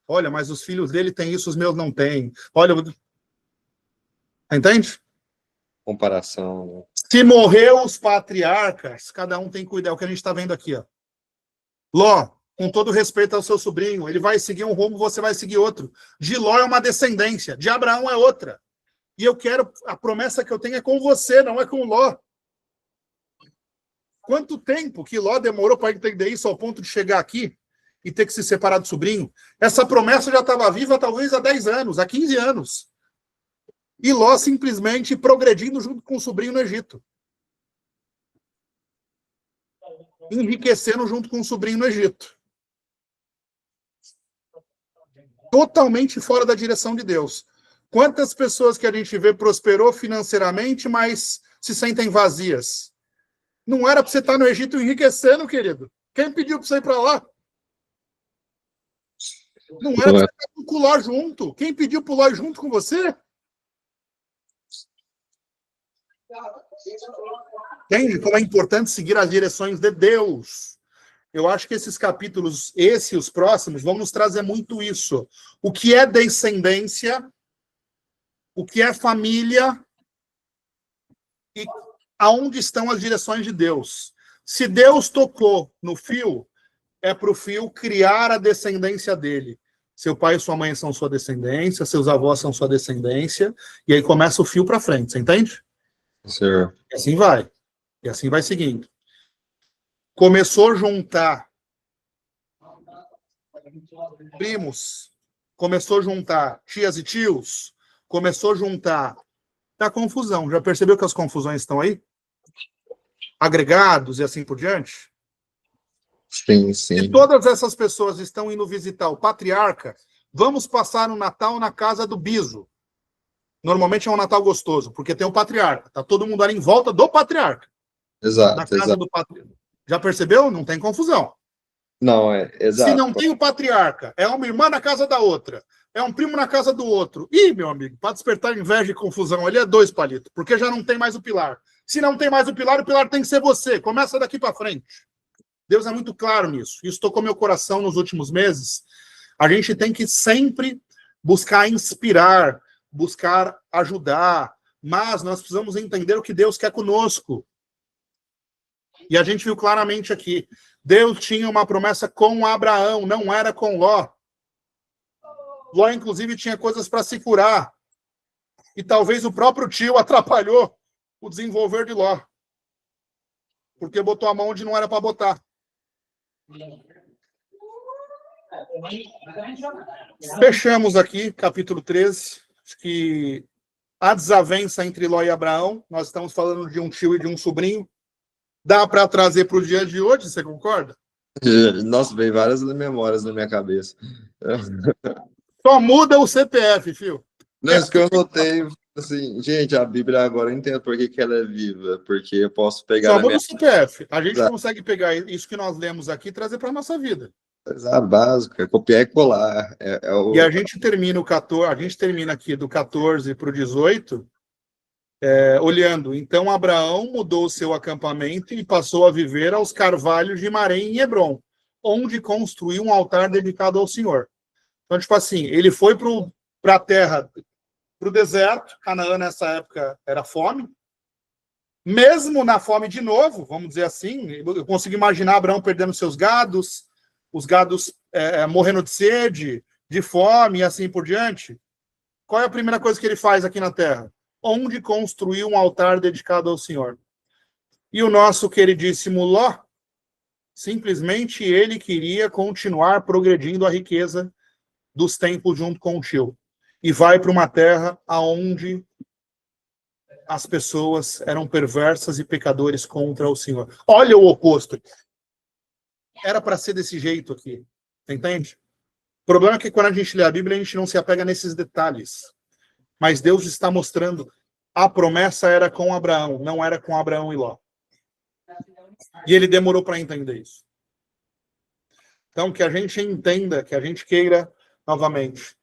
Olha, mas os filhos dele têm isso, os meus não têm. Olha, entende? Comparação. Se morreu os patriarcas, cada um tem que cuidar. É o que a gente está vendo aqui, ó. Ló, com todo respeito ao seu sobrinho, ele vai seguir um rumo, você vai seguir outro. De Ló é uma descendência, de Abraão é outra. E eu quero, a promessa que eu tenho é com você, não é com Ló. Quanto tempo que Ló demorou para entender isso ao ponto de chegar aqui e ter que se separar do sobrinho? Essa promessa já estava viva talvez há 10 anos, há 15 anos. E Ló simplesmente progredindo junto com o sobrinho no Egito. Enriquecendo junto com o sobrinho no Egito. Totalmente fora da direção de Deus. Quantas pessoas que a gente vê prosperou financeiramente, mas se sentem vazias? Não era para você estar no Egito enriquecendo, querido. Quem pediu para você ir para lá? Não era para você estar com o Ló junto. Quem pediu para o Ló ir junto com você? Entende como é importante seguir as direções de Deus? Eu acho que esses capítulos, esse e os próximos, vão nos trazer muito isso. O que é descendência, o que é família e aonde estão as direções de Deus. Se Deus tocou no fio, é para o fio criar a descendência dele. Seu pai e sua mãe são sua descendência, seus avós são sua descendência, e aí começa o fio para frente, você entende? Senhor. E assim vai. E assim vai seguindo. Começou a juntar primos, começou a juntar tias e tios, começou a juntar... Dá confusão. Já percebeu que as confusões estão aí? Agregados e assim por diante? Sim, Se sim. todas essas pessoas estão indo visitar o patriarca, vamos passar o Natal na casa do Biso. Normalmente é um Natal gostoso, porque tem o patriarca. Tá todo mundo ali em volta do patriarca. Na Exato, casa exato. do patriarca. Já percebeu? Não tem confusão. Não, Se exato. não tem o patriarca, é uma irmã na casa da outra, é um primo na casa do outro. Ih, meu amigo, para despertar inveja e confusão ali é 2 palitos, porque já não tem mais o pilar. Se não tem mais o pilar tem que ser você. Começa daqui para frente. Deus é muito claro nisso. Isso tocou meu coração nos últimos meses. A gente tem que sempre buscar inspirar, buscar ajudar, mas nós precisamos entender o que Deus quer conosco. E a gente viu claramente aqui, Deus tinha uma promessa com Abraão, não era com Ló. Ló, inclusive, tinha coisas para se curar. E talvez o próprio tio atrapalhou o desenvolver de Ló. Porque botou a mão onde não era para botar. Fechamos aqui, capítulo 13, que a desavença entre Ló e Abraão, nós estamos falando de um tio e de um sobrinho, dá para trazer para o dia de hoje, você concorda? Nossa, veio várias memórias na minha cabeça. Só muda o CPF, filho. Não, isso que eu notei, assim, gente, a Bíblia agora eu entendo por que ela é viva, porque eu posso pegar Só na muda minha o CPF. A gente Exato. consegue pegar isso que nós lemos aqui e trazer para a nossa vida. coisa básica, copiar e colar. E a gente termina o 14, a gente termina aqui do 14 para o 18, olhando. Então Abraão mudou o seu acampamento e passou a viver aos carvalhos de Maré em Hebrom, onde construiu um altar dedicado ao Senhor. Então, tipo assim, ele foi para a terra, para o deserto. Canaã nessa época era fome. Mesmo na fome de novo, vamos dizer assim, eu consigo imaginar Abraão perdendo seus gados, os gados morrendo de sede, de fome e assim por diante. Qual é a primeira coisa que ele faz aqui na terra? Onde construiu um altar dedicado ao Senhor. E o nosso queridíssimo Ló, simplesmente ele queria continuar progredindo a riqueza dos templos junto com o tio. E vai para uma terra onde as pessoas eram perversas e pecadores contra o Senhor. Olha o oposto. Era para ser desse jeito aqui. Entende? O problema é que quando a gente lê a Bíblia, a gente não se apega nesses detalhes. Mas Deus está mostrando, a promessa era com Abraão, não era com Abraão e Ló. E ele demorou para entender isso. Então, que a gente entenda, que a gente queira, novamente,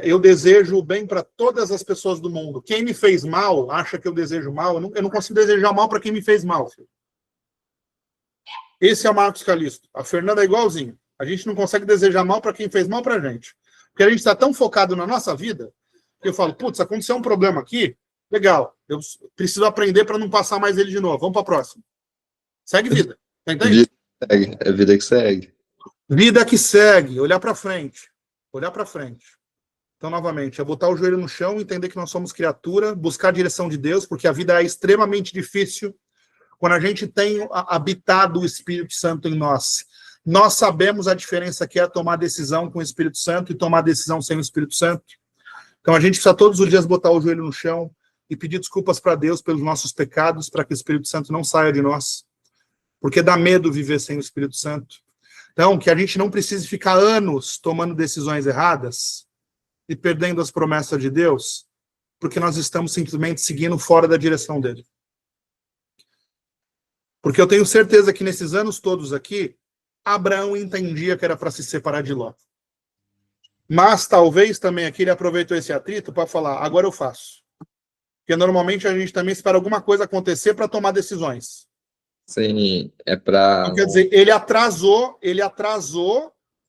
eu desejo o bem para todas as pessoas do mundo. Quem me fez mal, acha que eu desejo mal, eu não consigo desejar mal para quem me fez mal. Filho. Esse é o Marcos Calisto. A Fernanda é igualzinho. A gente não consegue desejar mal para quem fez mal para a gente. Porque a gente está tão focado na nossa vida, que eu falo, putz, aconteceu um problema aqui, legal, eu preciso aprender para não passar mais ele de novo. Vamos para a próxima. Segue vida. Tá entendendo? É vida que segue. Vida que segue, olhar para frente. Olhar para frente. Então, novamente, é botar o joelho no chão, entender que nós somos criatura, buscar a direção de Deus, porque a vida é extremamente difícil quando a gente tem habitado o Espírito Santo em nós. Nós sabemos a diferença que é tomar decisão com o Espírito Santo e tomar decisão sem o Espírito Santo. Então, a gente precisa todos os dias botar o joelho no chão e pedir desculpas para Deus pelos nossos pecados, para que o Espírito Santo não saia de nós. Porque dá medo viver sem o Espírito Santo. Então, que a gente não precise ficar anos tomando decisões erradas e perdendo as promessas de Deus, porque nós estamos simplesmente seguindo fora da direção dele. Porque eu tenho certeza que nesses anos todos aqui, Abraão entendia que era para se separar de Ló. Mas talvez também aqui ele aproveitou esse atrito para falar, agora eu faço. Porque normalmente a gente também espera alguma coisa acontecer para tomar decisões. Sim, é para... Então, quer dizer, ele atrasou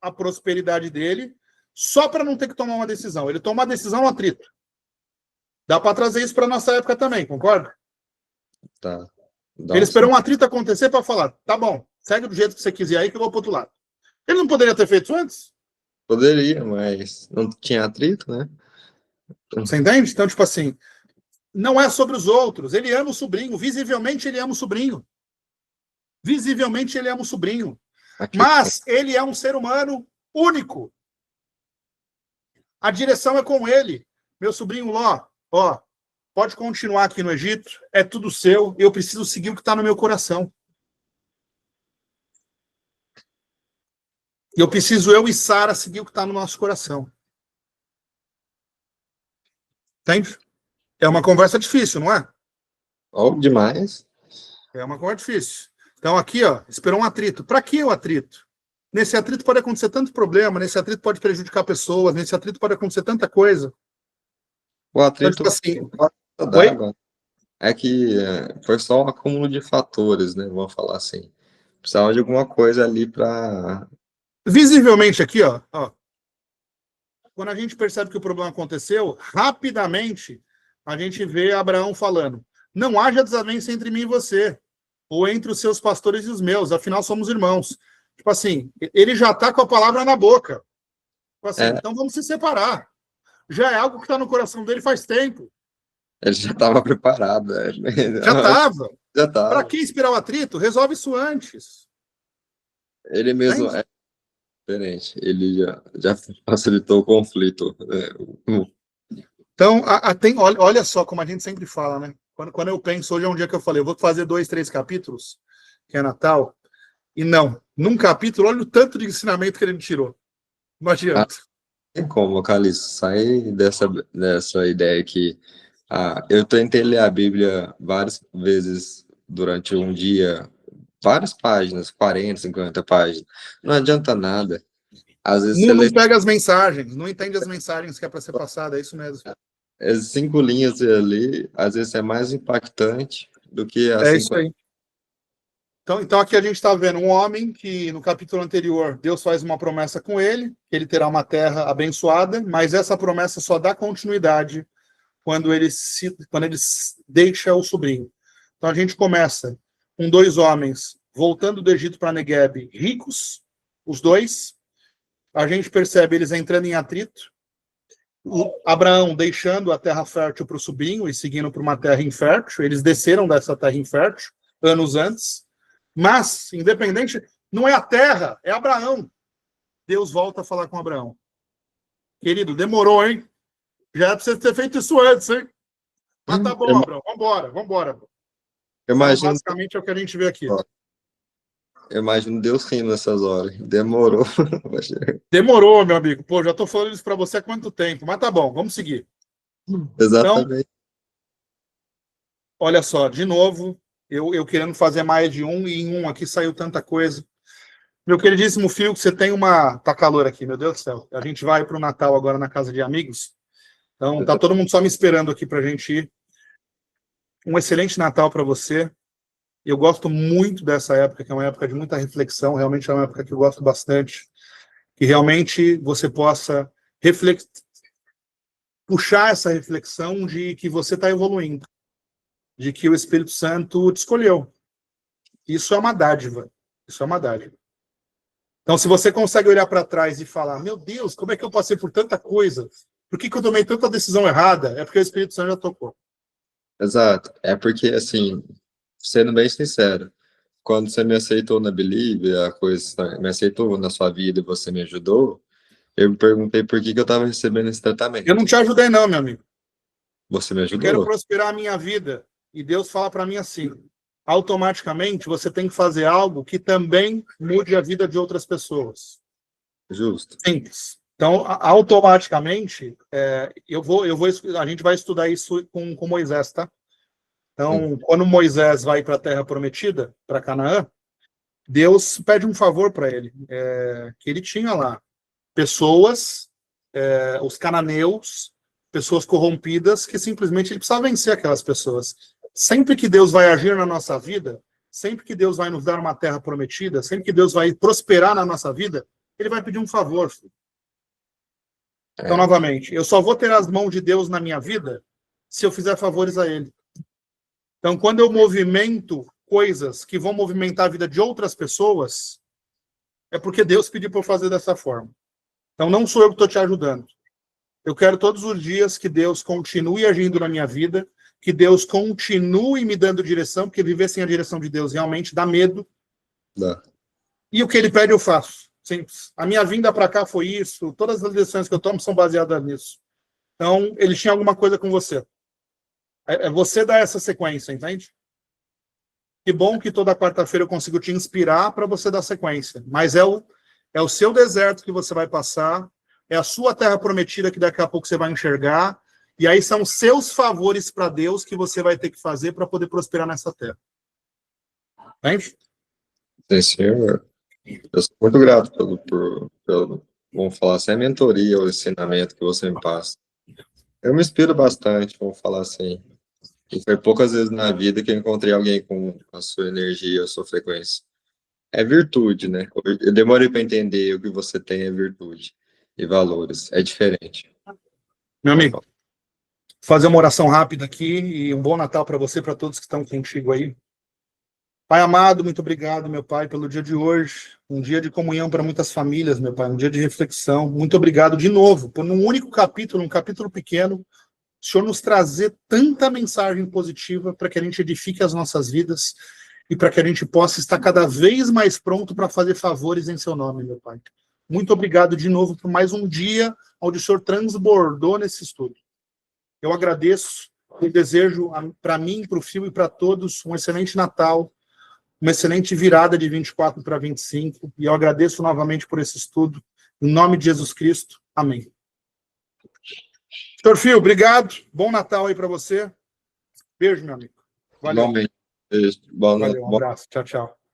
a prosperidade dele só para não ter que tomar uma decisão. Ele toma uma decisão no atrito. Dá para trazer isso para nossa época também, concorda? Tá. Ele esperou um atrito acontecer para falar, tá bom, segue do jeito que você quiser aí que eu vou para outro lado. Ele não poderia ter feito isso antes? Poderia, mas não tinha atrito, né? Você entende? Então, tipo assim, não é sobre os outros. Ele ama o sobrinho. Visivelmente, ele ama o sobrinho. Visivelmente, ele ama o sobrinho. Aqui. Mas ele é um ser humano único. A direção é com ele. Meu sobrinho Ló, ó, pode continuar aqui no Egito, é tudo seu, eu preciso seguir o que está no meu coração. Eu preciso, eu e Sara, seguir o que está no nosso coração. Entende? É uma conversa difícil, não é? Óbvio demais. É uma conversa difícil. Então aqui, ó, esperou um atrito. Para que o atrito? Nesse atrito pode acontecer tanto problema, nesse atrito pode prejudicar pessoas, nesse atrito pode acontecer tanta coisa. O atrito Então, tipo assim, d'água é que foi só um acúmulo de fatores, né? Vamos falar assim. Precisava de alguma coisa ali para. visivelmente aqui, ó, quando a gente percebe que o problema aconteceu, rapidamente a gente vê Abraão falando: não haja desavença entre mim e você, ou entre os seus pastores e os meus, afinal somos irmãos. Tipo assim, ele já está com a palavra na boca. Tipo assim, então vamos se separar. Já é algo que está no coração dele faz tempo. Ele já estava preparado. Já estava. Já estava. Para que esperar o atrito? Resolve isso antes. Ele mesmo é diferente. Ele já facilitou o conflito. Então, olha só como a gente sempre fala, né? Quando eu penso, hoje é um dia que eu falei, eu vou fazer 2, 3 capítulos, que é Natal, e não, num capítulo, olha o tanto de ensinamento que ele me tirou. Não adianta. Tem como, Calixto, sair dessa ideia que eu tentei ler a Bíblia várias vezes durante um dia, várias páginas, 40, 50 páginas. Não adianta nada. Às vezes você não pega as mensagens, não entende as mensagens que é para ser passada, é isso mesmo. As 5 linhas ali, às vezes é mais impactante do que as 50. Isso aí. Então aqui a gente está vendo um homem que, no capítulo anterior, Deus faz uma promessa com ele, que ele terá uma terra abençoada, mas essa promessa só dá continuidade quando ele deixa o sobrinho. Então a gente começa com 2 homens voltando do Egito para Negueb, ricos, os dois. A gente percebe eles entrando em atrito. Abraão deixando a terra fértil para o sobrinho e seguindo para uma terra infértil. Eles desceram dessa terra infértil anos antes. Mas, independente, não é a terra, é Abraão. Deus volta a falar com Abraão. Querido, demorou, hein? Já é para você ter feito isso antes, hein? Mas tá bom, Abraão, vambora. Imagino, então, basicamente é o que a gente vê aqui. Eu imagino Deus rindo nessas horas. Demorou. Demorou, meu amigo. Pô, já tô falando isso para você há quanto tempo? Mas tá bom, vamos seguir. Exatamente. Então, olha só, de novo, eu querendo fazer mais de um, e em um aqui saiu tanta coisa. Meu queridíssimo filho, que você tem uma... Tá calor aqui, meu Deus do céu. A gente vai para o Natal agora na casa de amigos. Então, tá todo mundo só me esperando aqui para a gente ir. Um excelente Natal para você. Eu gosto muito dessa época, que é uma época de muita reflexão. Realmente é uma época que eu gosto bastante. Que realmente você possa puxar essa reflexão de que você está evoluindo. De que o Espírito Santo te escolheu. Isso é uma dádiva. Isso é uma dádiva. Então, se você consegue olhar para trás e falar, meu Deus, como é que eu passei por tanta coisa? Por que eu tomei tanta decisão errada? É porque o Espírito Santo já tocou. Exato. É porque, assim, sendo bem sincero, quando você me aceitou na Believe, a coisa me aceitou na sua vida e você me ajudou, eu me perguntei por que eu estava recebendo esse tratamento. Eu não te ajudei não, meu amigo. Você me ajudou. Eu quero prosperar a minha vida. E Deus fala para mim assim, automaticamente você tem que fazer algo que também mude a vida de outras pessoas. Justo. Simples. Então, automaticamente, a gente vai estudar isso com Moisés, tá? Então, quando Moisés vai para a Terra Prometida, para Canaã, Deus pede um favor para ele, que ele tinha lá pessoas, os cananeus, pessoas corrompidas, que simplesmente ele precisava vencer aquelas pessoas. Sempre que Deus vai agir na nossa vida, sempre que Deus vai nos dar uma terra prometida, sempre que Deus vai prosperar na nossa vida, ele vai pedir um favor. Então, novamente, eu só vou ter as mãos de Deus na minha vida se eu fizer favores a ele. Então, quando eu movimento coisas que vão movimentar a vida de outras pessoas, é porque Deus pediu para eu fazer dessa forma. Então, não sou eu que estou te ajudando. Eu quero todos os dias que Deus continue agindo na minha vida, que Deus continue me dando direção, porque viver sem a direção de Deus realmente dá medo. Dá. E o que ele pede eu faço. Simples. A minha vinda para cá foi isso, todas as decisões que eu tomo são baseadas nisso. Então, ele tinha alguma coisa com você. É você dar essa sequência, entende? Que bom que toda quarta-feira eu consigo te inspirar para você dar sequência. Mas é o seu deserto que você vai passar, é a sua terra prometida que daqui a pouco você vai enxergar, e aí são seus favores para Deus que você vai ter que fazer para poder prosperar nessa terra. Entende? Sim, senhor. Eu sou muito grato vamos falar assim, a mentoria, o ensinamento que você me passa. Eu me inspiro bastante, vamos falar assim. E foi poucas vezes na vida que eu encontrei alguém com a sua energia, a sua frequência. É virtude, né? Eu demorei para entender o que você tem é virtude e valores. É diferente. Meu amigo, fazer uma oração rápida aqui e um bom Natal para você, para todos que estão contigo aí. Pai amado, muito obrigado, meu Pai, pelo dia de hoje. Um dia de comunhão para muitas famílias, meu Pai, um dia de reflexão. Muito obrigado de novo por, num único capítulo, um capítulo pequeno, o Senhor nos trazer tanta mensagem positiva para que a gente edifique as nossas vidas e para que a gente possa estar cada vez mais pronto para fazer favores em seu nome, meu Pai. Muito obrigado de novo por mais um dia onde o Senhor transbordou nesse estudo. Eu agradeço e desejo para mim, para o Fio e para todos um excelente Natal, uma excelente virada de 24 para 25, e eu agradeço novamente por esse estudo. Em nome de Jesus Cristo, amém. Doutor Fio, obrigado. Bom Natal aí para você. Beijo, meu amigo. Valeu. Igualmente. Beijo. Boa Valeu, um noite. abraço. Tchau, tchau.